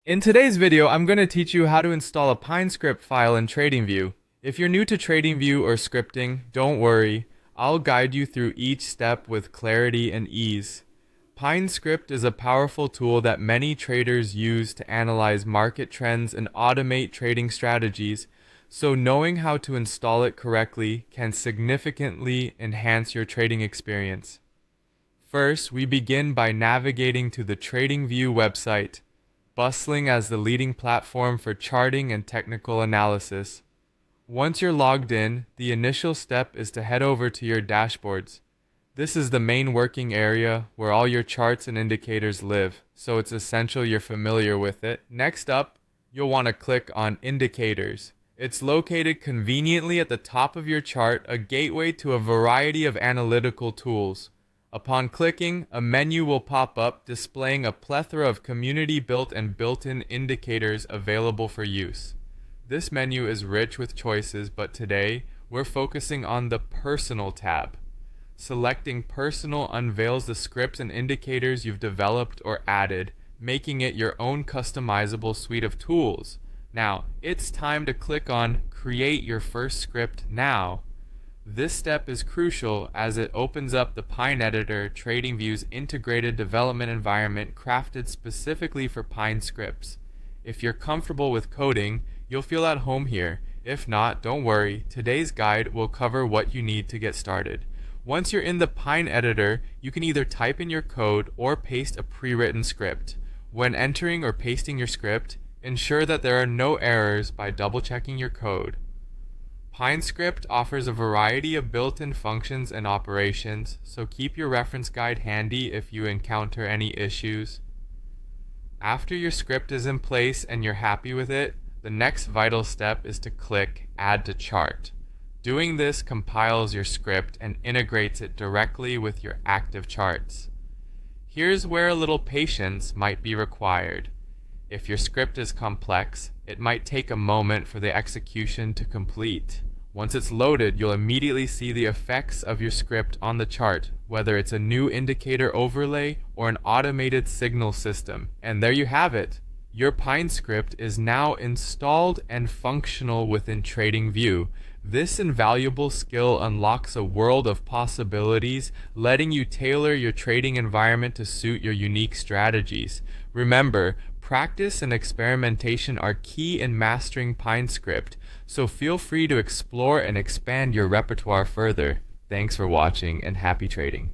In today's video, I'm going to teach you how to install a PineScript file in TradingView. If you're new to TradingView or scripting, don't worry. I'll guide you through each step with clarity and ease. PineScript is a powerful tool that many traders use to analyze market trends and automate trading strategies, so knowing how to install it correctly can significantly enhance your trading experience. First, we begin by navigating to the TradingView website, bustling as the leading platform for charting and technical analysis. Once you're logged in, the initial step is to head over to your dashboards. This is the main working area where all your charts and indicators live, so it's essential you're familiar with it. Next up, you'll want to click on Indicators. It's located conveniently at the top of your chart, a gateway to a variety of analytical tools. Upon clicking, a menu will pop up displaying a plethora of community-built and built-in indicators available for use. This menu is rich with choices, but today we're focusing on the Personal tab. Selecting Personal unveils the scripts and indicators you've developed or added, making it your own customizable suite of tools. Now, it's time to click on Create Your First Script Now. This step is crucial as it opens up the Pine Editor, TradingView's integrated development environment crafted specifically for Pine scripts. If you're comfortable with coding, you'll feel at home here. If not, don't worry, today's guide will cover what you need to get started. Once you're in the Pine Editor, you can either type in your code or paste a pre-written script. When entering or pasting your script, ensure that there are no errors by double-checking your code. PineScript offers a variety of built-in functions and operations, so keep your reference guide handy if you encounter any issues. After your script is in place and you're happy with it, the next vital step is to click Add to Chart. Doing this compiles your script and integrates it directly with your active charts. Here's where a little patience might be required. If your script is complex, it might take a moment for the execution to complete. Once it's loaded, you'll immediately see the effects of your script on the chart, whether it's a new indicator overlay or an automated signal system. And there you have it. Your PineScript is now installed and functional within TradingView. This invaluable skill unlocks a world of possibilities, letting you tailor your trading environment to suit your unique strategies. Remember, practice and experimentation are key in mastering PineScript, so feel free to explore and expand your repertoire further. Thanks for watching and happy trading.